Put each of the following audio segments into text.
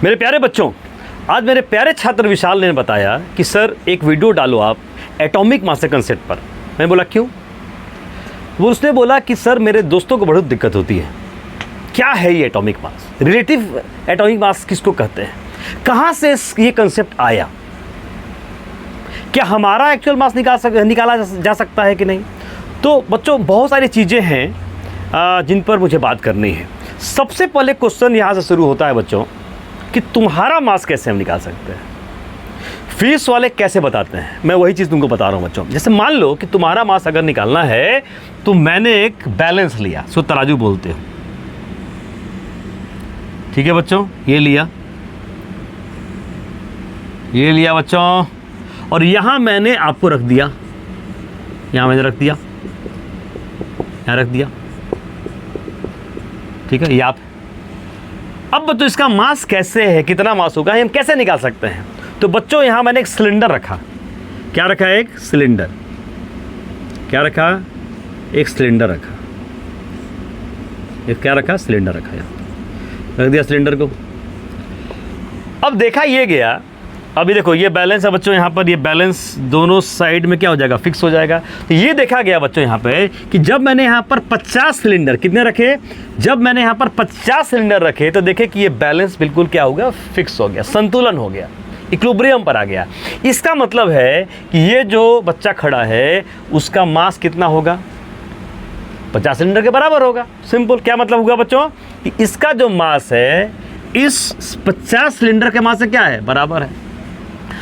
मेरे प्यारे बच्चों, आज मेरे प्यारे छात्र विशाल ने बताया कि सर एक वीडियो डालो आप एटॉमिक मास के कंसेप्ट पर। मैं बोला क्यों? उसने बोला कि सर मेरे दोस्तों को बहुत दिक्कत होती है। क्या है ये atomic mass? Relative atomic mass किसको कहते हैं? कहाँ से ये कंसेप्ट आया? क्या हमारा एक्चुअल मास निकाला जा सकता है कि नहीं? तो बच्चों बहुत सारी चीज़ें हैं जिन पर मुझे बात करनी है। सबसे पहले क्वेश्चन यहाँ से शुरू होता है बच्चों कि तुम्हारा मास कैसे हम निकाल सकते हैं? फिजिक्स वाले कैसे बताते हैं? मैं वही चीज़ तुमको बता रहा हूँ बच्चों। जैसे मान लो कि तुम्हारा मास अगर निकालना है तो मैंने एक बैलेंस लिया, सो तराजू बोलते हो, ठीक है बच्चों। ये लिया बच्चों, और यहाँ मैंने आपको रख दिया, यहाँ मैंने रख दिया, यहाँ रख दिया, ठीक है। ये आप अब बच्चों इसका मास कैसे है, कितना मास होगा, हम कैसे निकाल सकते हैं? तो बच्चों यहाँ मैंने एक सिलेंडर रखा। क्या रखा है? एक सिलेंडर। क्या रखा? एक सिलेंडर रखा। एक क्या रखा? सिलेंडर रखा। यहाँ रख दिया सिलेंडर को। अब देखा ये गया, अभी देखो ये बैलेंस है बच्चों, यहाँ पर ये बैलेंस दोनों साइड में क्या हो जाएगा? फिक्स हो जाएगा। तो ये देखा गया बच्चों यहाँ पे कि जब मैंने यहाँ पर 50 सिलेंडर कितने रखे, जब मैंने यहाँ पर 50 सिलेंडर रखे तो देखे कि ये बैलेंस बिल्कुल क्या हो गया? फिक्स हो गया, संतुलन हो गया, इक्विलिब्रियम पर आ गया। इसका मतलब है कि ये जो बच्चा खड़ा है उसका मास कितना होगा? 50 सिलेंडर के बराबर होगा। सिंपल। क्या मतलब होगा बच्चों? कि इसका जो मास है इस 50 सिलेंडर के मास से क्या है? बराबर है।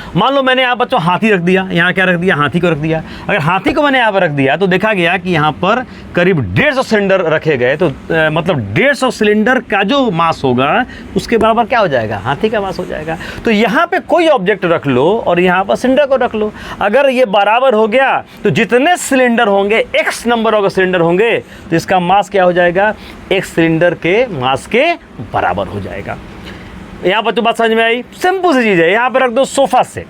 मान लो मैंने यहाँ बच्चों हाथी रख दिया, यहाँ क्या रख दिया? हाथी को रख दिया। अगर हाथी को मैंने यहाँ पर रख दिया तो देखा गया कि यहाँ पर करीब 150 सिलेंडर रखे गए, तो मतलब 150 सिलेंडर का जो मास होगा उसके बराबर क्या हो जाएगा? हाथी का मास हो जाएगा। तो यहाँ पे कोई ऑब्जेक्ट रख लो और यहाँ पर सिलेंडर को रख लो, अगर ये बराबर हो गया तो जितने सिलेंडर होंगे, एक्स नंबर ऑफ सिलेंडर होंगे, तो इसका मास क्या हो जाएगा? एक सिलेंडर के मास के बराबर हो जाएगा। यहाँ पर तो बात समझ में आई? सिंपल सी चीज़ है। यहाँ पर रख दो सोफा सेट,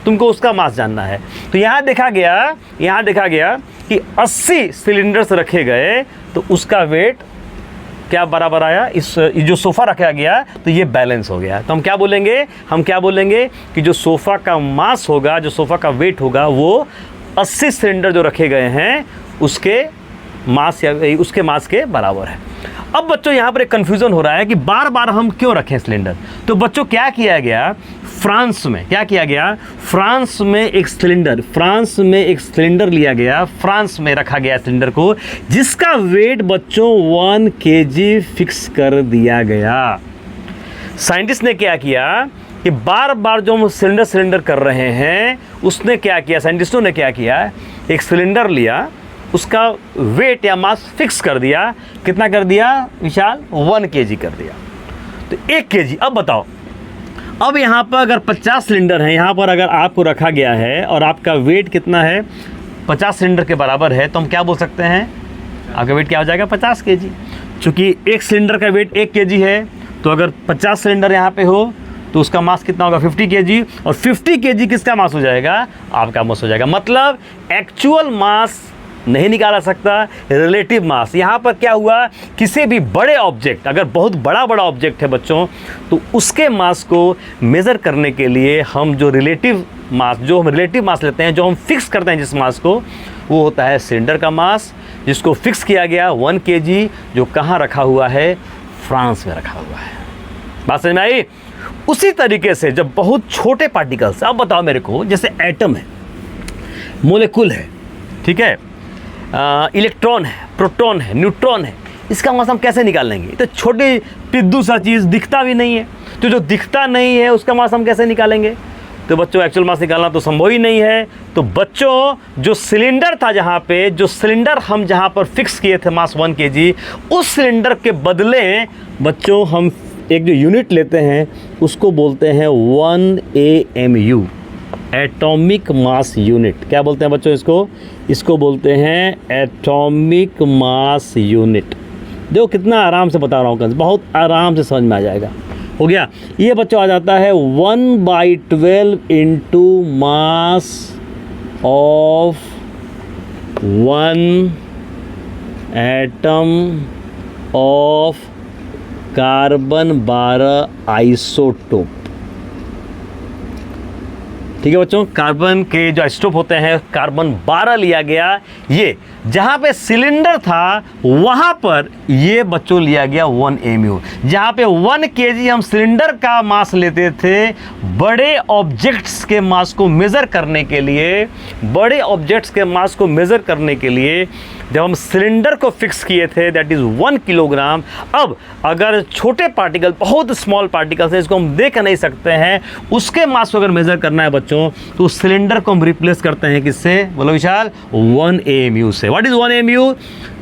तुमको उसका मास जानना है। तो यहाँ देखा गया कि 80 सिलेंडर्स रखे गए तो उसका वेट क्या बराबर आया? इस जो सोफ़ा रखा गया तो ये बैलेंस हो गया। तो हम क्या बोलेंगे कि जो सोफ़ा का मास होगा, जो सोफ़ा का वेट होगा, वो 80 सिलेंडर जो रखे गए हैं उसके मास या उसके मास के बराबर है। अब बच्चों यहाँ पर एक कन्फ्यूज़न हो रहा है कि बार बार हम क्यों रखें सिलेंडर। तो बच्चों क्या किया गया? फ्रांस में एक सिलेंडर लिया गया, फ्रांस में रखा गया सिलेंडर को, जिसका वेट बच्चों 1 kg फिक्स कर दिया गया। साइंटिस्ट ने क्या किया कि बार बार जो हम सिलेंडर कर रहे हैं, उसने क्या किया, साइंटिस्टों ने क्या किया, एक सिलेंडर लिया, उसका वेट या मास फिक्स कर दिया। कितना कर दिया विशाल? 1 kg कर दिया। तो 1 kg। अब बताओ, अब यहाँ पर अगर 50 सिलेंडर हैं, यहाँ पर अगर आपको रखा गया है और आपका वेट कितना है? 50 सिलेंडर के बराबर है, तो हम क्या बोल सकते हैं? आपका वेट क्या हो जाएगा? 50 kg। चूँकि एक सिलेंडर का वेट 1 kg है, तो अगर 50 सिलेंडर यहाँ पे हो तो उसका मास कितना होगा? 50 kg। और 50 kg किसका मास हो जाएगा? आपका मास हो जाएगा। मतलब एक्चुअल मास नहीं निकाला सकता, रिलेटिव मास। यहाँ पर क्या हुआ? किसी भी बड़े ऑब्जेक्ट, अगर बहुत बड़ा ऑब्जेक्ट है बच्चों, तो उसके मास को मेज़र करने के लिए हम जो रिलेटिव मास लेते हैं, जो हम फिक्स करते हैं जिस मास को, वो होता है सिलेंडर का मास, जिसको फिक्स किया गया 1 kg, जो कहाँ रखा हुआ है? फ्रांस में रखा हुआ है। बात समझ में आई? उसी तरीके से जब बहुत छोटे पार्टिकल्स, अब बताओ मेरे को, जैसे एटम है, मोलिक्यूल है, ठीक है, इलेक्ट्रॉन है, प्रोटॉन है, न्यूट्रॉन है, इसका मास हम कैसे निकालेंगे? तो छोटी पिद्दू सा चीज़ दिखता भी नहीं है, तो जो दिखता नहीं है उसका मास हम कैसे निकालेंगे? तो बच्चों एक्चुअल मास निकालना तो संभव ही नहीं है। तो बच्चों जो सिलेंडर था, जो सिलेंडर हम जहाँ पर फिक्स किए थे मास 1 kg, उस सिलेंडर के बदले बच्चों हम एक जो यूनिट लेते हैं उसको बोलते हैं 1 AMU, एटॉमिक मास यूनिट। क्या बोलते हैं बच्चों इसको बोलते हैं एटॉमिक मास यूनिट। देखो कितना आराम से बता रहा हूँ, बहुत आराम से समझ में आ जाएगा। हो गया? ये बच्चों आ जाता है 1/12 into mass of 1 atom of carbon 12 isotope. ठीक है बच्चों, कार्बन के जो आइसोटोप होते हैं कार्बन 12 लिया गया। ये जहाँ पे सिलेंडर था वहाँ पर ये बच्चों लिया गया 1 mu। जहाँ पे 1 kg हम सिलेंडर का मास लेते थे बड़े ऑब्जेक्ट्स के मास को मेज़र करने के लिए, बड़े ऑब्जेक्ट्स के मास को मेज़र करने के लिए जब हम सिलेंडर को फिक्स किए थे दैट इज़ 1 किलोग्राम। अब अगर छोटे पार्टिकल, बहुत स्मॉल पार्टिकल्स हैं, इसको हम देख नहीं सकते हैं, उसके मास को अगर मेज़र करना है बच्चों तो सिलेंडर को हम रिप्लेस करते हैं किससे? बोलो विशाल, 1 AMU से। What is 1 AMU?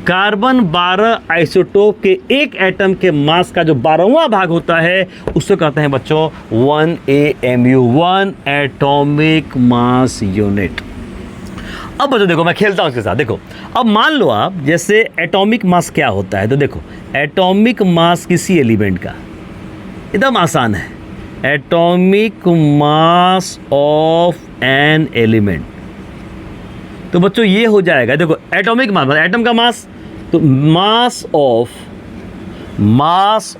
Carbon 12 isotope के एक एटम के मास का जो 12वां भाग होता है उसको कहते हैं बच्चों 1 AMU, 1 एटॉमिक मास यूनिट। अब बच्चों देखो, मैं खेलता हूँ इसके साथ। देखो, अब मान लो आप, जैसे एटॉमिक मास क्या होता है, तो देखो एटॉमिक मास किसी एलिमेंट का एकदम आसान है, atomic mass of an element. तो बच्चों ये हो जाएगा, देखो एटॉमिक मास, एटम का मास, तो मास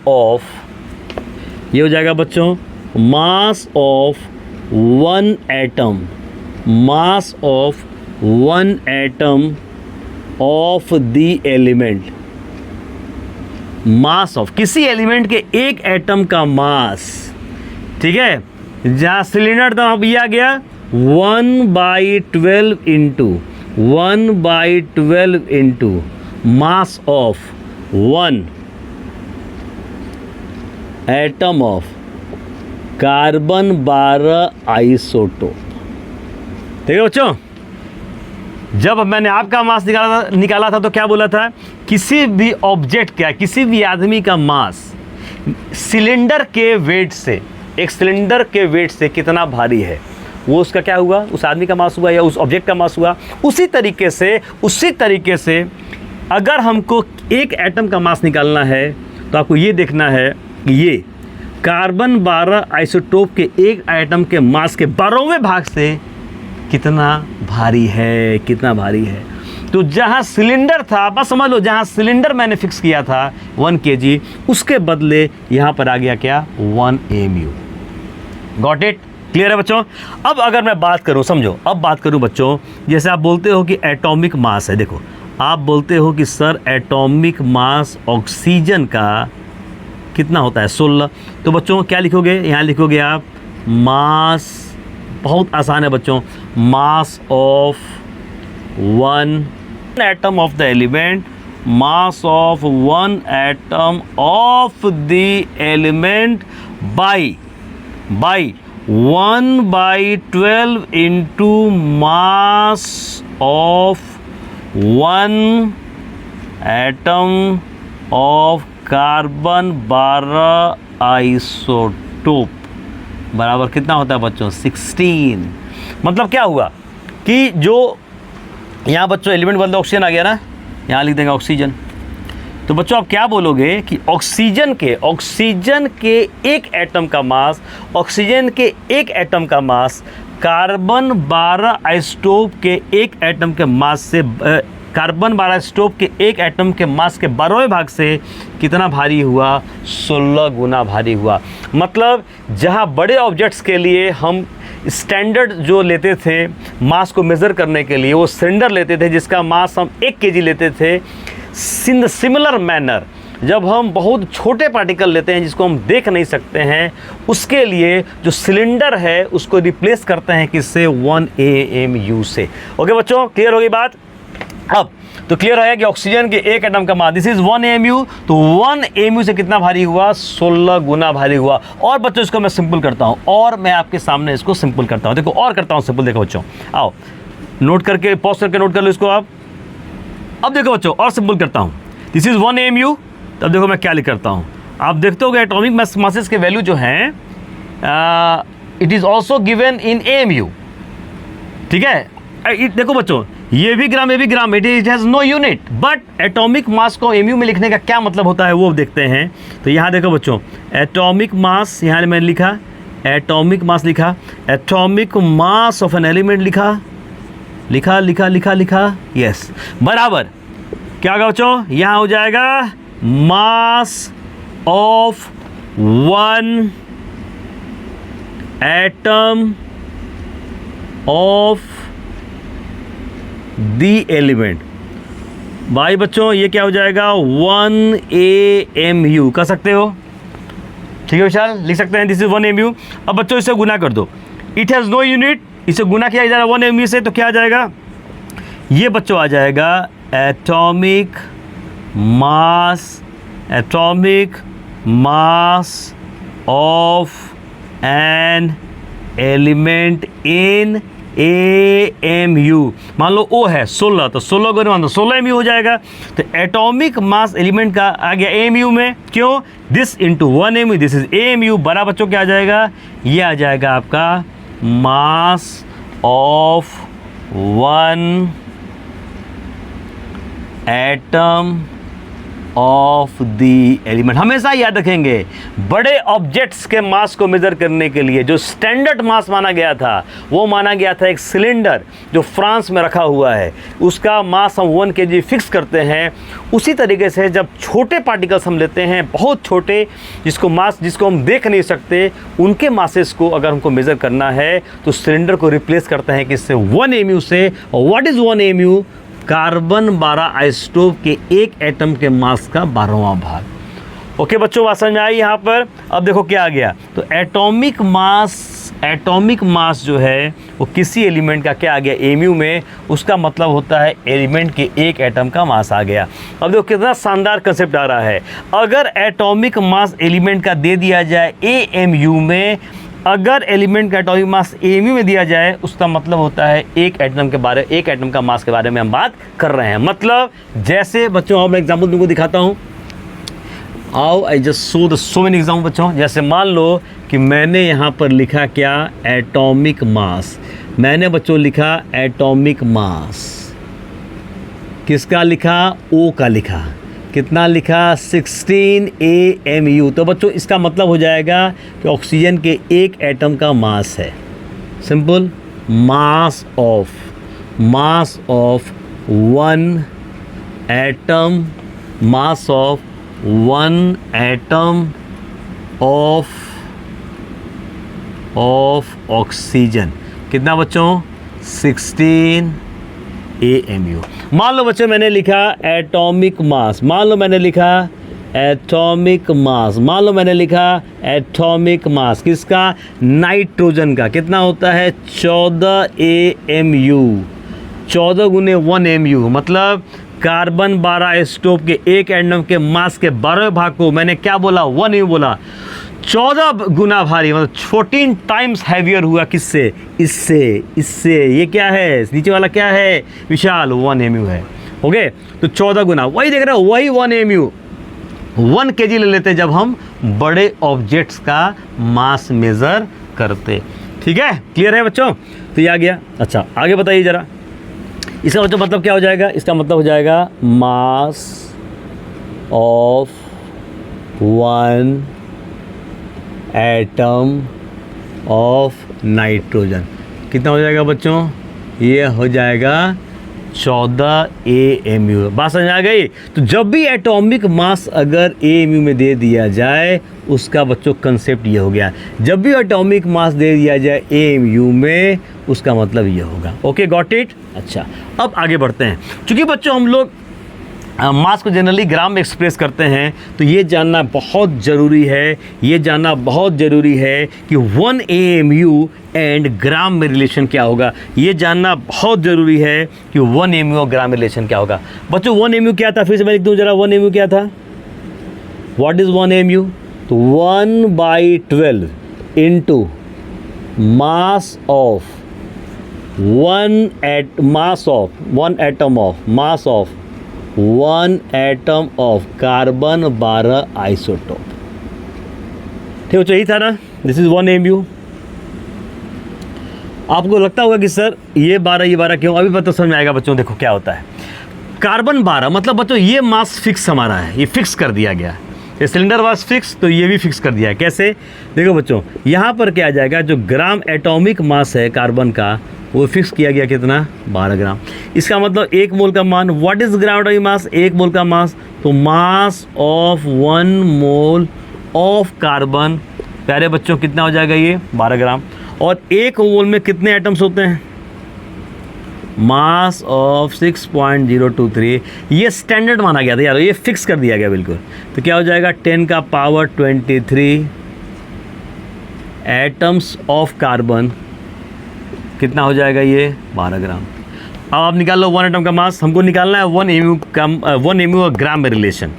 ऑफ ये हो जाएगा बच्चों mass of 1 atom, mass of 1 atom of the element. Mass of किसी एलिमेंट के एक एटम का मास, ठीक है, जहाँ सिलेंडर था अब ये आ गया 1/12 into mass of 1 atom of carbon 12 isotope. ठीक है बच्चों, जब मैंने आपका मास निकाला था तो क्या बोला था? किसी भी ऑब्जेक्ट का, किसी भी आदमी का मास सिलेंडर के वेट से, एक सिलेंडर के वेट से कितना भारी है वो उसका क्या हुआ? उस आदमी का मास हुआ या उस ऑब्जेक्ट का मास हुआ। उसी तरीके से अगर हमको एक एटम का मास निकालना है तो आपको ये देखना है कि ये कार्बन 12 आइसोटोप के एक एटम के मास के 12वें भाग से कितना भारी है, कितना भारी है। तो जहाँ सिलेंडर था, बस समझ लो, जहाँ सिलेंडर मैंने फिक्स किया था 1 kg, उसके बदले यहाँ पर आ गया क्या? 1 AMU। Got it? क्लियर है बच्चों? अब अगर मैं बात करूँ, समझो, अब बात करूँ बच्चों, जैसे आप बोलते हो कि एटॉमिक मास है, देखो आप बोलते हो कि सर एटॉमिक मास ऑक्सीजन का कितना होता है? 16। तो बच्चों क्या लिखोगे? यहाँ लिखोगे आप मास, बहुत आसान है बच्चों, mass of 1 atom of the element, mass of 1 atom of the element by 1/12 into mass of 1 atom of carbon 12 isotope बराबर कितना होता है बच्चों? 16। मतलब क्या हुआ कि जो यहाँ बच्चों एलिमेंट बदले ऑक्सीजन आ गया ना, यहाँ लिख देंगे ऑक्सीजन। तो बच्चों आप क्या बोलोगे कि ऑक्सीजन के एक एटम का मास, ऑक्सीजन के एक एटम का मास कार्बन 12 आइसोटोप के एक एटम के मास से, कार्बन 12 आइसोटोप के एक एटम के मास के 12वें भाग से कितना भारी हुआ? 16 गुना भारी हुआ। मतलब जहाँ बड़े ऑब्जेक्ट्स के लिए हम स्टैंडर्ड जो लेते थे मास को मेज़र करने के लिए, वो सिलेंडर लेते थे जिसका मास हम 1 kg लेते थे, इन सिमिलर मैनर जब हम बहुत छोटे पार्टिकल लेते हैं जिसको हम देख नहीं सकते हैं, उसके लिए जो सिलेंडर है उसको रिप्लेस करते हैं किससे? 1 AMU से। ओके बच्चों, क्लियर हो गई बात? अब तो क्लियर है कि ऑक्सीजन के एक एटम का मास, दिस इज 1 AMU, तो 1 AMU से कितना भारी हुआ? 16 गुना भारी हुआ। और बच्चों इसको मैं सिंपल करता हूँ, और मैं आपके सामने इसको सिंपल करता हूँ। देखो और करता हूँ सिंपल। देखो बच्चों, आओ नोट करके, पॉज करके नोट कर लो इसको आप। अब देखो बच्चों और सिंपल करता हूँ, दिस इज 1 AMU। तब देखो मैं क्या लिख करता हूँ, आप देखते हो एटॉमिक मासेस के वैल्यू जो हैं it is also given in AMU। ठीक है, देखो बच्चों ये भी gram, it has no unit, but atomic mass को AMU में लिखने का क्या मतलब होता है वो देखते हैं। तो यहाँ देखो बच्चों, एटॉमिक मास, यहाँ मैंने लिखा एटॉमिक मास, लिखा atomic mass of an element, लिखा, यस, बराबर क्या होगा बच्चों? यहाँ हो जाएगा mass of one atom of the element. भाई बच्चों ये क्या हो जाएगा, 1 AMU कर सकते हो, ठीक है विशाल, लिख सकते हैं दिस इज 1 AMU। अब बच्चों इसे गुना कर दो, इट हैज़ नो यूनिट, इसे गुना किया जा रहा है 1 AMU से, तो क्या आ जाएगा, ये बच्चों आ जाएगा atomic mass of an element in AMU। मान लो O है 16, तो 16 को मान दो 16 AMU हो जाएगा। तो एटॉमिक मास एलिमेंट का आ गया AMU में, क्यों, this into 1 AMU, this is AMU, बड़ा बच्चों क्या आ जाएगा, ये आ जाएगा आपका मास of 1 atom of the element. हमेशा याद रखेंगे, बड़े ऑब्जेक्ट्स के मास को मेजर करने के लिए जो स्टैंडर्ड मास माना गया था, वो माना गया था एक सिलेंडर जो फ्रांस में रखा हुआ है, उसका मास हम 1 kg फिक्स करते हैं। उसी तरीके से जब छोटे पार्टिकल्स हम लेते हैं, बहुत छोटे, जिसको हम देख नहीं सकते, उनके मासेस को अगर हमको मेज़र करना है तो सिलेंडर को रिप्लेस करते हैं किससे, 1 AMU से। और what is 1 AMU, carbon 12 isotope के एक एटम के मास का 12वां भाग। ओके बच्चों, बात समझ में आई यहाँ पर। अब देखो क्या आ गया, तो एटॉमिक मास जो है वो किसी एलिमेंट का क्या आ गया AMU में, उसका मतलब होता है एलिमेंट के एक एटम का मास आ गया। अब देखो कितना शानदार कंसेप्ट आ रहा है, अगर एटॉमिक मास एलिमेंट का दे दिया जाए AMU में, अगर एलिमेंट का एटॉमिक मास AMU में दिया जाए, उसका मतलब होता है एक एटम का मास के बारे में हम बात कर रहे हैं। मतलब जैसे बच्चों, आओ मैं एग्जाम्पल तुमको दिखाता हूँ, आओ I just show the so many example बच्चों। जैसे मान लो कि मैंने यहाँ पर लिखा क्या, एटॉमिक मास, मैंने बच्चों लिखा एटॉमिक मास, किसका लिखा, O का लिखा, कितना लिखा, 16 AMU। तो बच्चों इसका मतलब हो जाएगा कि ऑक्सीजन के एक एटम का मास है, simple, mass of 1 atom, mass of 1 atom of oxygen, कितना बच्चों, 16 AMU। मान लो बच्चों मैंने लिखा एटॉमिक मास, मान लो मैंने लिखा एटॉमिक मास किसका, नाइट्रोजन का, कितना होता है, 14 AMU, 14 गुने 1 AMU, मतलब कार्बन 12 आइसोटोप के एक एटम के मास के 12वें भाग को मैंने क्या बोला, 1 AMU बोला, 14 गुना भारी, मतलब 14 टाइम्स हैवियर हुआ, किससे, इससे। ये क्या है, नीचे वाला क्या है विशाल, 1 AMU है, ओके। तो 14 गुना, वही देख रहे हो, वही 1 AMU, 1 kg ले लेते जब हम बड़े ऑब्जेक्ट्स का मास मेज़र करते, ठीक है, क्लियर है बच्चों। तो ये आ गया। अच्छा आगे बताइए ज़रा, इसका बच्चों मतलब क्या हो जाएगा, इसका मतलब हो जाएगा मास ऑफ 1 एटम ऑफ नाइट्रोजन, कितना हो जाएगा बच्चों, ये हो जाएगा 14 AMU। बात समझ आ गई। तो जब भी एटॉमिक मास अगर AMU में दे दिया जाए, उसका बच्चों कंसेप्ट ये हो गया, जब भी एटॉमिक मास दे दिया जाए AMU में, उसका मतलब ये होगा। Okay, got it. अच्छा अब आगे बढ़ते हैं, क्योंकि बच्चों हम लोग मास को जनरली ग्राम में एक्सप्रेस करते हैं, तो ये जानना बहुत ज़रूरी है, कि 1 AMU एंड ग्राम में रिलेशन क्या होगा, ये जानना बहुत ज़रूरी है कि 1 AMU और ग्राम में रिलेशन क्या होगा। बच्चों 1 AMU क्या था, फिर से मैं लिख दूँ ज़रा, 1 AMU क्या था, व्हाट इज़ 1 AMU, तो 1/12 into mass of 1 atom of carbon 12 isotope, ठीक है, यही था ना, दिस इज 1 AMU। आपको लगता होगा कि सर ये 12 क्यों, अभी पता समझ में आएगा बच्चों। देखो क्या होता है, कार्बन 12 मतलब बच्चों ये मास फिक्स हमारा है, ये फिक्स कर दिया गया, ये सिलेंडर वाज फिक्स, तो ये भी फिक्स कर दिया है। कैसे? देखो बच्चों, यहाँ पर क्या आ जाएगा, जो ग्राम एटॉमिक मास है कार्बन का, वो फिक्स किया गया कितना, 12 ग्राम। इसका मतलब 1 मोल का मान, what is gram atomic mass, 1 मोल का मास, तो मास ऑफ 1 मोल ऑफ कार्बन, प्यारे बच्चों कितना हो जाएगा ये, 12 ग्राम। और 1 मोल में कितने एटम्स होते हैं, मास ऑफ 6.023, ये स्टैंडर्ड माना गया था यार, ये फिक्स कर दिया गया बिल्कुल। तो क्या हो जाएगा, 10 का पावर 23 एटम्स ऑफ कार्बन, कितना हो जाएगा ये, 12 ग्राम। अब आप निकाल लो 1 एटम का मास, हमको निकालना है 1 एमयू और ग्राम में रिलेशन।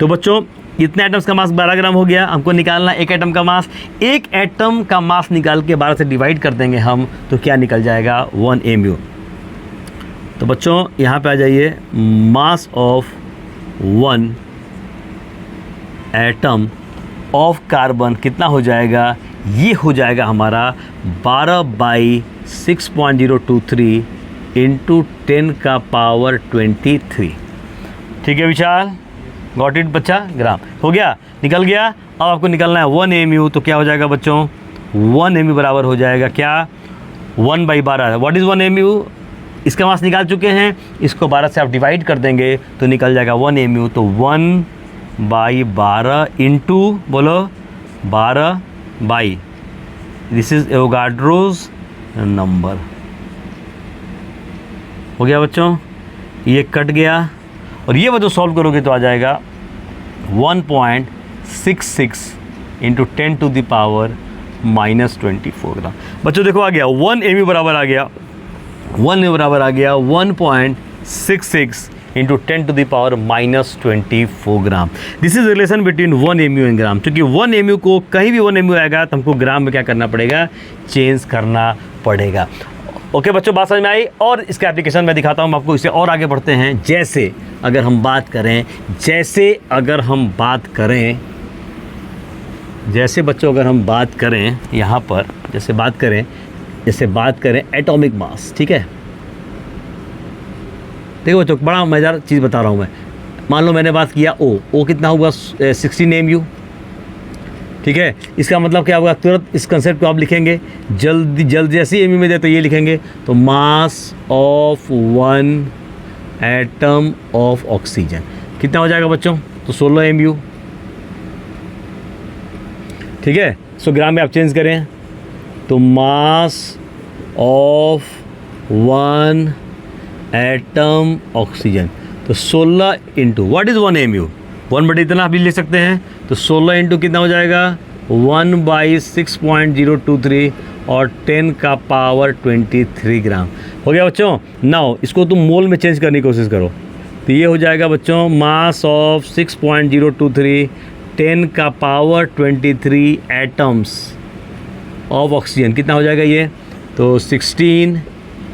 तो बच्चों इतने एटम्स का मास 12 ग्राम हो गया, हमको निकालना है 1 एटम का मास। 1 एटम का मास निकाल के 12 से डिवाइड कर देंगे हम, तो क्या निकल जाएगा, 1 एमयू। तो बच्चों यहाँ पे आ जाइए, मास ऑफ 1 एटम ऑफ कार्बन कितना हो जाएगा, ये हो जाएगा हमारा 12/6.023 इंटू 10 का पावर 23। ठीक है विशाल, गॉट इट बच्चा, ग्राम हो गया, निकल गया। अब आपको निकलना है 1 एमयू, तो क्या हो जाएगा बच्चों, 1 एमयू बराबर हो जाएगा क्या, 1/12। व्हाट इज़ 1 एमयू, इसका मास निकाल चुके हैं, इसको 12 से आप डिवाइड कर देंगे तो निकल जाएगा 1 एमयू। तो 1/12 इंटू, बोलो 12 by, this is Avogadro's number. हो गया बच्चों, ये कट गया, और ये बच्चों सॉल्व करोगे तो आ जाएगा 1.66 इंटू 10 टू द पावर -24 ग्राम। बच्चों देखो आ गया 1 एमयू बराबर आ गया, 1 एमयू बराबर आ गया 1.66 into 10 to the power -24 gram. This is relation between 1 AMU and gram. क्योंकि 1 एमयू को कहीं भी 1 एमयू आएगा तो हमको ग्राम में क्या करना पड़ेगा, चेंज करना पड़ेगा। ओके बच्चों, बात समझ में आई। और इसका एप्लीकेशन मैं दिखाता हूँ आपको, इससे और आगे बढ़ते हैं। जैसे अगर हम बात करें, जैसे बच्चों अगर हम बात करें यहाँ पर, जैसे बात करें एटॉमिक मास, ठीक है। देखो बच्चों, बड़ा मज़ेदार चीज़ बता रहा हूँ मैं। मान लो मैंने बात किया ओ कितना हुआ, 16 एमयू, ठीक है। इसका मतलब क्या होगा, तुरंत इस कंसेप्ट को आप लिखेंगे, जल्दी जैसे ही एमयू में दे तो ये लिखेंगे, तो मास ऑफ 1 एटम ऑफ ऑक्सीजन कितना हो जाएगा बच्चों, तो 16 एमयू, ठीक है। सो ग्राम में आप चेंज करें तो मास ऑफ 1 एटम ऑक्सीजन, तो 16 इंटू व्हाट इज़ 1 एमयू, 1 बटे इतना आप भी लिख सकते हैं, तो 16 इंटू कितना हो जाएगा, 1/6.023 और 10 का पावर 23 ग्राम। हो गया बच्चों। नाउ इसको तुम मोल में चेंज करने की कोशिश करो, तो ये हो जाएगा बच्चों, मास ऑफ 6.023 10 का पावर 23 एटम्स ऑफ ऑक्सीजन, कितना हो जाएगा ये, तो 16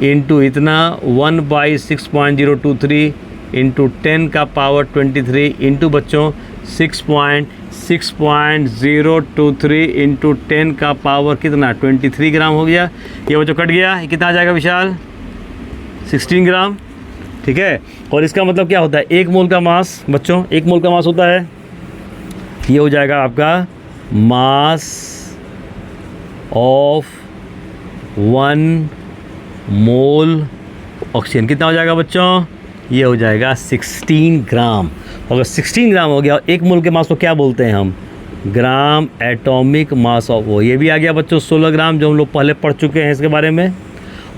इंटू इतना 1/6.023 इंटू 10 का पावर 23 इंटू बच्चों 6.023 इंटू 10 का पावर कितना, 23 ग्राम हो गया। ये बच्चों कट गया, ये कितना आ जाएगा विशाल, 16 ग्राम, ठीक है। और इसका मतलब क्या होता है, 1 मोल का मास बच्चों, 1 मोल का मास होता है, ये हो जाएगा आपका मास ऑफ 1 मोल ऑक्सीजन, कितना हो जाएगा बच्चों, ये हो जाएगा 16 ग्राम। अगर 16 ग्राम हो गया, 1 मोल के मास को क्या बोलते हैं हम, ग्राम एटॉमिक मास ऑफ वो, ये भी आ गया बच्चों 16 ग्राम, जो हम लोग पहले पढ़ चुके हैं इसके बारे में।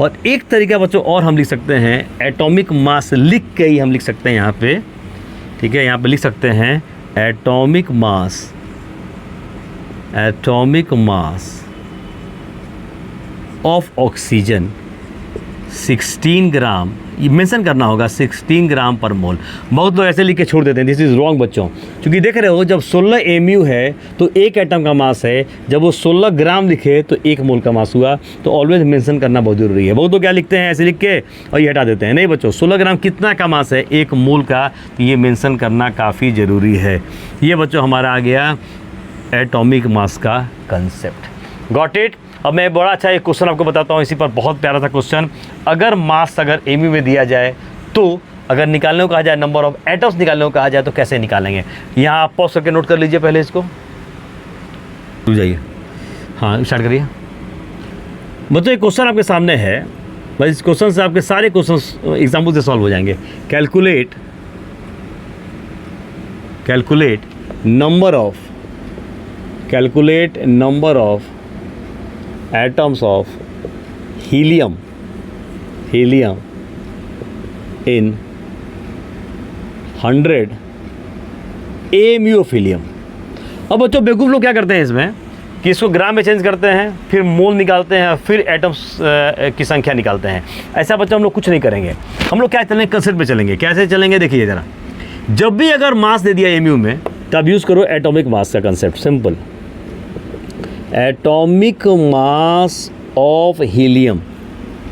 और एक तरीका बच्चों और हम लिख सकते हैं, एटॉमिक मास लिख के ही हम लिख सकते हैं यहाँ पे, ठीक है। यहाँ पे लिख सकते हैं एटॉमिक मास ऑफ ऑक्सीजन 16 ग्राम, ये मेंशन करना होगा 16 ग्राम पर मोल। बहुत लोग ऐसे लिख के छोड़ देते हैं, दिस इज़ रॉन्ग बच्चों, क्योंकि देख रहे हो जब 16 एमयू है तो 1 एटम का मास है, जब वो 16 ग्राम लिखे तो 1 मोल का मास हुआ। तो ऑलवेज मेंशन करना बहुत ज़रूरी है। बहुत लोग क्या लिखते हैं, ऐसे लिख के और ये हटा देते हैं। नहीं बच्चों, 16 ग्राम कितना का मास है, 1 मोल का, तो ये मेंशन करना काफ़ी ज़रूरी है। ये बच्चों हमारा आ गया एटॉमिक मास का कंसेप्ट, गॉट इट। अब मैं बड़ा अच्छा एक क्वेश्चन आपको बताता हूँ, इसी पर बहुत प्यारा सा क्वेश्चन। अगर मास अगर एमयू में दिया जाए तो अगर निकालने को कहा जाए, नंबर ऑफ एटम्स निकालने को कहा जाए तो कैसे निकालेंगे? यहाँ आप पॉज करके नोट कर लीजिए पहले इसको, रुक जाइए, हाँ स्टार्ट करिए। मतलब एक क्वेश्चन आपके सामने है, बस इस क्वेश्चन से आपके सारे क्वेश्चन एग्जाम्पल से सॉल्व हो जाएंगे। Calculate number of atoms of helium in 100 AMU of helium. अब बच्चों बेवकूफ़ लोग क्या करते हैं इसमें कि इसको ग्राम में चेंज करते हैं, फिर मोल निकालते हैं, फिर एटम्स की संख्या निकालते हैं। ऐसा बच्चों हम लोग कुछ नहीं करेंगे। हम लोग क्या चलेंगे, कंसेप्ट पे चलेंगे। कैसे चलेंगे देखिए ज़रा, जब भी अगर मास दे दिया AMU में तब यूज़ करो एटॉमिक मास का concept, simple. Atomic mass of helium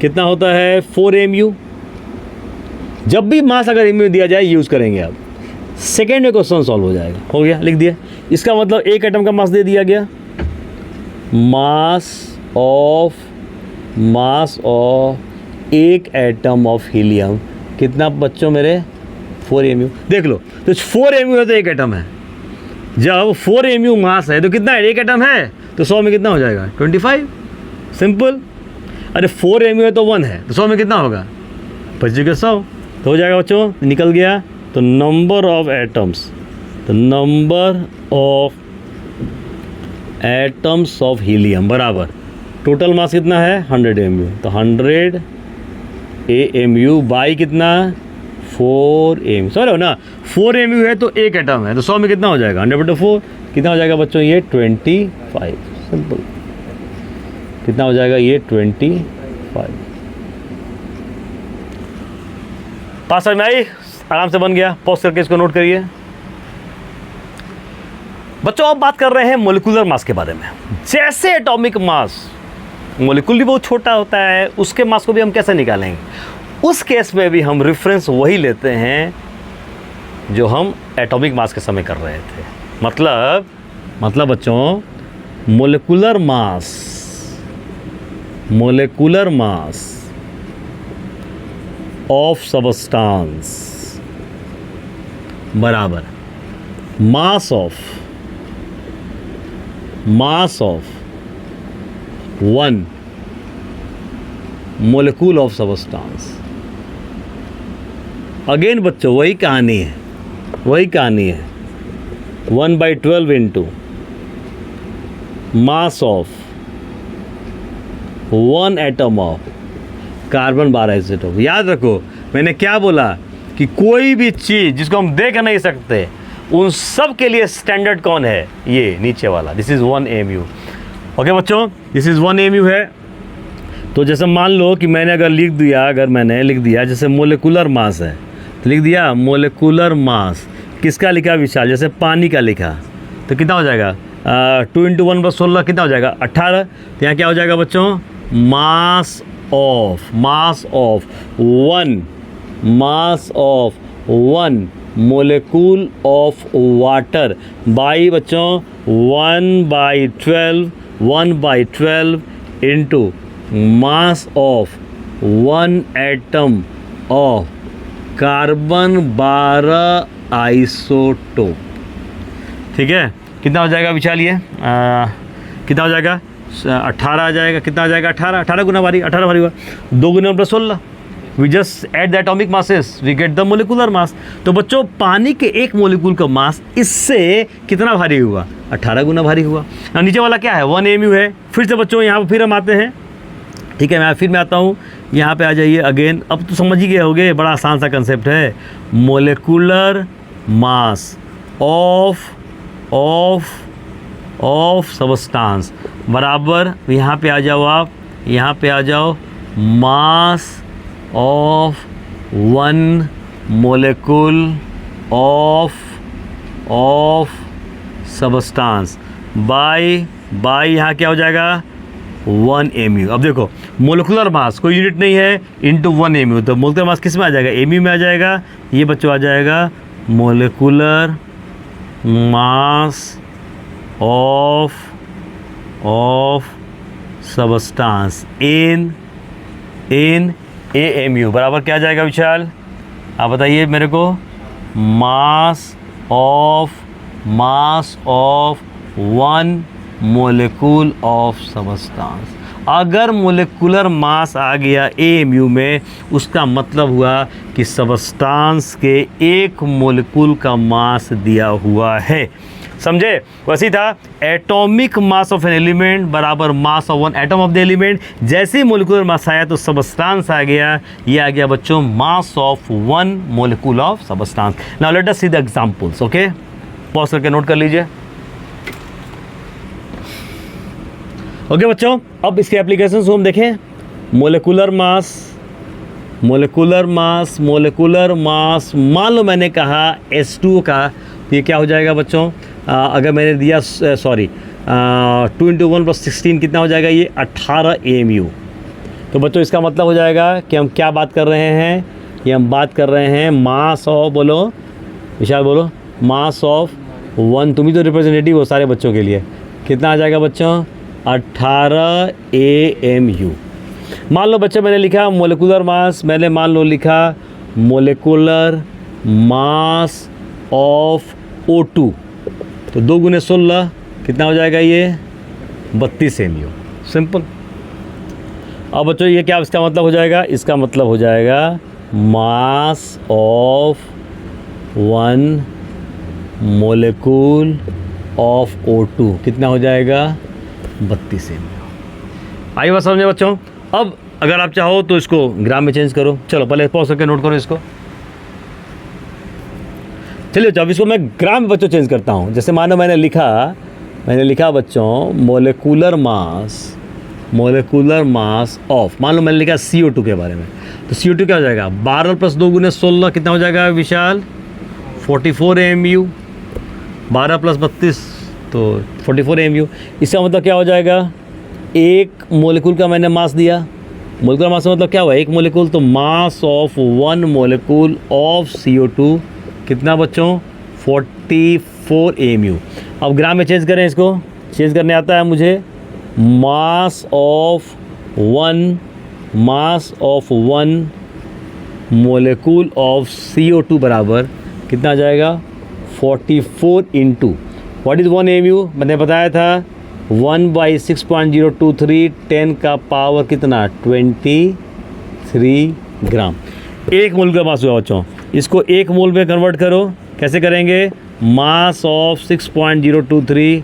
कितना होता है, 4 AMU। जब भी मास अगर AMU दिया जाए यूज़ करेंगे आप, सेकेंड में क्वेश्चन सॉल्व हो जाएगा। हो गया, लिख दिया। इसका मतलब एक एटम का मास दे दिया गया, मास ऑफ एक एटम ऑफ हीलियम कितना बच्चों मेरे, 4 AMU। देख लो, तो 4 AMU है तो एक एटम है। जब 4 AMU मास है तो कितना है, एक एटम है, तो 100 में कितना हो जाएगा, 25। सिंपल। अरे 4 AMU है तो 1 है, तो 100 में कितना होगा, 25 के 100, तो हो जाएगा बच्चों, निकल गया। तो number of atoms of helium बराबर टोटल मास कितना है, 100 AMU। तो 100 AMU बाई कितना, 4 AMU। समझ लो ना, 4 AMU है तो एक एटम है, तो 100 में कितना हो जाएगा, 100/4 कितना हो जाएगा बच्चों, ये 25। सिंपल। कितना हो जाएगा ये, 25। पास समझ में आई, आराम से बन गया। पॉज करके इसको नोट करिए। बच्चों अब बात कर रहे हैं मोलिकुलर मास के बारे में। जैसे एटॉमिक मास, मोलिकुल भी बहुत छोटा होता है, उसके मास को भी हम कैसे निकालेंगे, उस केस में भी हम रेफरेंस वही लेते हैं जो हम एटॉमिक मास के समय कर रहे थे। मतलब बच्चों मोलिकुलर मास ऑफ सबस्टांस बराबर mass of 1 molecule of substance. Again बच्चों वही कहानी है 1/12 into mass of 1 atom of carbon 12 isotope. याद रखो मैंने क्या बोला कि कोई भी चीज़ जिसको हम देख नहीं सकते उन सब के लिए स्टैंडर्ड कौन है, ये नीचे वाला, दिस इज़ 1 AMU। ओके बच्चों, दिस इज़ 1 AMU है। तो जैसे मान लो कि मैंने लिख दिया जैसे मोलिकुलर मास है, तो लिख दिया मोलिकुलर मास किसका लिखा विशाल, जैसे पानी का लिखा, तो कितना हो जाएगा 2 × 1/16 कितना हो जाएगा 18। तो यहाँ क्या हो जाएगा बच्चों, mass of 1 molecule of water by बच्चों 1/12 into mass of 1 atom of carbon 12 isotope. ठीक है, कितना हो जाएगा विशाल, ये कितना हो जाएगा 18 आ जाएगा। कितना आ जाएगा 18 गुना भारी, 18 भारी हुआ, 2 × 1/16। We just add the atomic masses, we get the molecular mass. तो बच्चों पानी के एक मोलिक्यूल का मास इससे कितना भारी हुआ, 18 गुना भारी हुआ। और नीचे वाला क्या है 1 AMU है। फिर से बच्चों यहाँ पर फिर हम आते हैं, ठीक है, मैं आता हूँ यहाँ पे आ जाइए अगेन। अब तो समझ ही गए होगे, बड़ा आसान सा कंसेप्ट है। मोलिकुलर मास ऑफ सबस्टांस बराबर, यहाँ पे आ जाओ आप, यहाँ पे आ जाओ, मास of 1 molecule of substance by यहाँ क्या हो जाएगा 1 AMU। अब देखो मोलिकुलर मास कोई यूनिट नहीं है इंटू 1 AMU, तो मोलिकुलर मास किस में आ जाएगा, AMU में आ जाएगा। ये बच्चों आ जाएगा molecular mass of substance in AMU बराबर क्या आ जाएगा विशाल, आप बताइए मेरे को, मास ऑफ 1 मोलिक्यूल ऑफ सबस्टांस। अगर मोलिकुलर मास आ गया AMU में, उसका मतलब हुआ कि सबस्टांस के एक मोलिक्यूल का मास दिया हुआ है। समझे? वैसे था atomic mass of an element बराबर mass of 1 atom of the element. जैसे मोलिकुलर मास आया तो सबस्टांस आ गया, ये आ गया बच्चों mass of 1 molecule of substance. Now let us see the examples. Okay, pause करके नोट कर लीजिए। ओके बच्चों, अब इसके एप्लीकेशंस को हम देखें। मोलिकुलर मास, मान लो मैंने कहा H2O का, तो ये क्या हो जाएगा बच्चों? अगर मैंने दिया 2 × 1 + 16 कितना हो जाएगा? ये 18 AMU। तो बच्चों इसका मतलब हो जाएगा कि हम क्या बात कर रहे हैं? ये हम बात कर रहे हैं मास ऑफ, बोलो विशाल बोलो, मास ऑफ 1। तुम ही तो रिप्रेजेंटेटिव हो सारे बच्चों के लिए। कितना आ जाएगा बच्चों? 18 AMU। मान लो बच्चे मैंने लिखा मोलिकुलर मास, मैंने मान लो लिखा मोलिकुलर मास ऑफ O2, तो 2 × 16 कितना हो जाएगा? ये 32 AMU। सिंपल। अब बच्चों ये क्या इसका मतलब हो जाएगा? इसका मतलब हो जाएगा मास ऑफ 1 मोलिक्यूल ऑफ O2 कितना हो जाएगा? 32 AMU। आई बात समझे बच्चों? अब अगर आप चाहो तो इसको ग्राम में चेंज करो। चलो पहले पॉज करके नोट करो इसको। चलिए जब इसको मैं ग्राम में बच्चों चेंज करता हूँ। जैसे मानो मैंने लिखा बच्चों मोलिकुलर मास ऑफ, मान लो मैंने लिखा CO2 के बारे में, तो CO2 क्या हो जाएगा? 12 + 2 × 16 कितना हो जाएगा विशाल? 44 AMU। 12 + 32 तो 44 AMU। इसका मतलब क्या हो जाएगा? एक मोलिक्यूल का मैंने मास दिया। मोलिकुलर मास का मतलब क्या हुआ? एक मोलिक्यूल। तो मास ऑफ 1 मोलिक्यूल ऑफ CO2 कितना बच्चों? 44 AMU। अब ग्राम में चेंज करें, इसको चेंज करने आता है मुझे। मास ऑफ 1 मोलिक्यूल ऑफ CO2 बराबर कितना आ जाएगा? 44 × व्हाट इज़ 1 AMU? मैंने बताया था 1/6.023 10 का पावर कितना? 23 ग्राम। एक मोल का मास हुआ बच्चों। इसको एक मोल में कन्वर्ट करो। कैसे करेंगे? मास ऑफ 6.023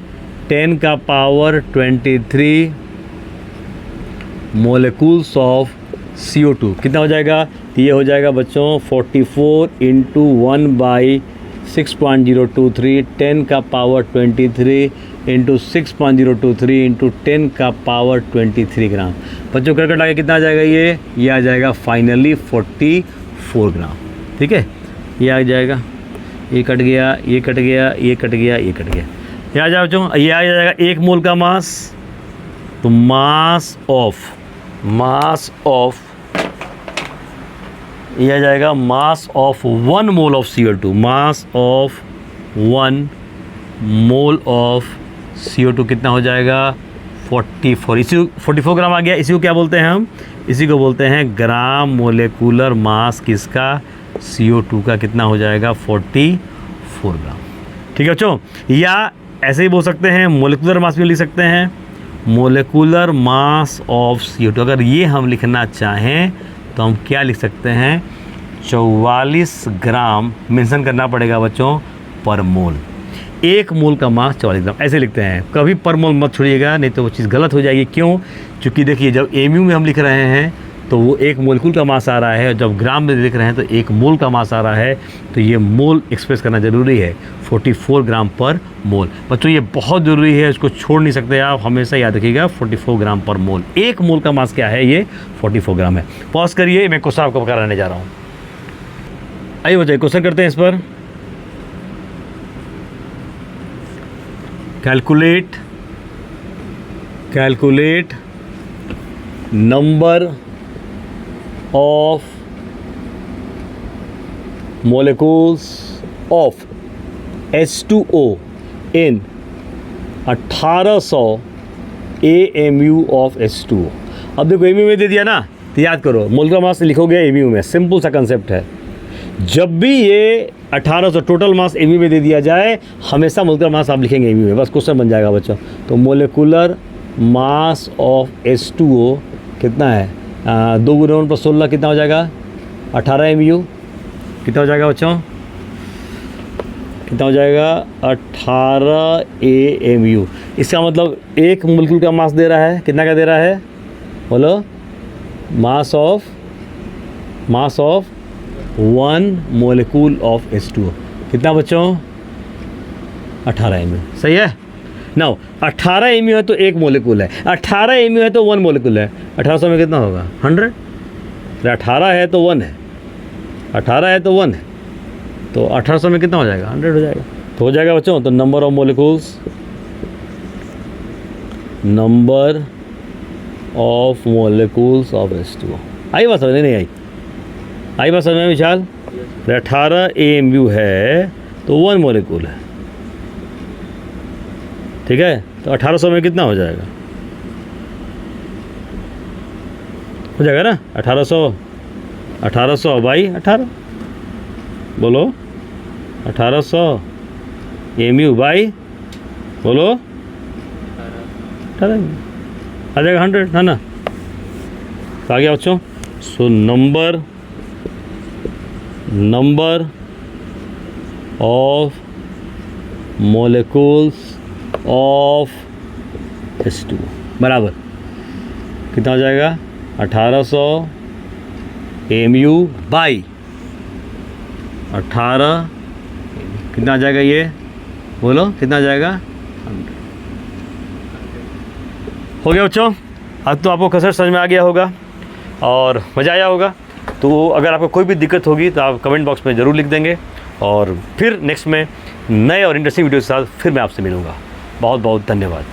10 का पावर 23 मोलिक्यूल्स ऑफ CO2 कितना हो जाएगा? ये हो जाएगा बच्चों 44 × 1/6.023 10 का पावर 23 × 6.023 × 10 का पावर 23 ग्राम। बच्चों करकट आगे कितना आ जाएगा? ये आ जाएगा फाइनली 44 ग्राम। ठीक है, ये आ जाएगा, ये कट गया, ये कट गया, ये कट गया, ये कट गया। ये आ जाए बच्चों, ये आ जाएगा 1 मोल का मास। तो मास ऑफ ये आ जाएगा मास of 1 mole of CO2। Mass of 1 mole of CO2 कितना हो जाएगा? 44। इसी 44 ग्राम आ गया। इसी को क्या बोलते हैं हम? इसी को बोलते हैं ग्राम मोलिकुलर मास किसका? CO2 का। कितना हो जाएगा? 44 ग्राम। ठीक है बच्चों, या ऐसे ही बोल सकते हैं, मोलिकुलर मास भी लिख सकते हैं, मोलिकुलर मास ऑफ CO2। अगर ये हम लिखना चाहें तो हम क्या लिख सकते हैं? 44 ग्राम मेंशन करना पड़ेगा बच्चों पर मोल। 1 मोल का मास 44 ग्राम ऐसे लिखते हैं। कभी पर मोल मत छोड़िएगा, नहीं तो वो चीज़ गलत हो जाएगी। क्यों? क्योंकि देखिए जब AMU में हम लिख रहे हैं तो वो 1 मोलिक्यूल का मास आ रहा है, और जब ग्राम में लिख रहे हैं तो 1 मोल का मास आ रहा है। तो ये मोल एक्सप्रेस करना ज़रूरी है, 44 ग्राम पर मोल। बच्चों ये बहुत ज़रूरी है, इसको छोड़ नहीं सकते आप, हमेशा याद रखिएगा 44 ग्राम पर मोल। 1 मोल का मास क्या है? ये 44 ग्राम है। पॉज करिए, मैं क्वेश्चन आपको कराने जा रहा हूँ। आइए बच्चे क्वेश्चन करते हैं इस पर। Calculate number of molecules of H2O in 1800 AMU of H2O। अब देखो AMU में दे दिया ना, तो याद करो मोल का मास लिखोगे AMU में। सिंपल सा कंसेप्ट है। जब भी ये 1800 टोटल मास एमयू में दे दिया जाए, हमेशा मोलिकुलर मास आप लिखेंगे एमयू में, बस क्वेश्चन बन जाएगा बच्चों। तो मोलिकुलर मास ऑफ H2O कितना है? 2 × 9 + 16 कितना हो जाएगा? 18 एमयू। कितना हो जाएगा बच्चों? कितना हो जाएगा? 18 AMU। इसका मतलब एक मोलिक्यूल का मास दे रहा है, कितना का दे रहा है बोलो? मास ऑफ 1 मोलिक्यूल ऑफ H2O कितना बच्चों? 18 एमयू। सही है। नाउ 18 एमयू है तो एक मोलिक्यूल है, 18 एमयू है तो 1 मोलिक्यूल है। 1800 में कितना होगा? 100। 18 है तो 1 है, 18 है तो 1 है, तो 1800 में कितना हो जाएगा? 100 हो जाएगा। तो हो जाएगा बच्चों। तो number of molecules, number of molecules of H2O। आई बात समझ? नहीं आई? आई बात समझ में विशाल? 18 AMU है तो 1 मोलिक्यूल है, ठीक है। तो 1800 में कितना हो जाएगा? हो जाएगा ना 1800 बाई 18 बोलो, 1800 AMU बाई बोलो 18 आ जाएगा 100, है ना। तो आ गया बच्चों। So number of molecules of H2O बराबर कितना हो जाएगा? 1800 AMU बाई 18 कितना आ जाएगा? ये बोलो कितना आ जाएगा? 100 हो गया बच्चों। अब तो आपको कंसेप्ट समझ में आ गया होगा और मज़ा आया होगा। तो अगर आपको कोई भी दिक्कत होगी तो आप कमेंट बॉक्स में ज़रूर लिख देंगे, और फिर नेक्स्ट में नए और इंटरेस्टिंग वीडियो के साथ फिर मैं आपसे मिलूँगा। बहुत बहुत धन्यवाद।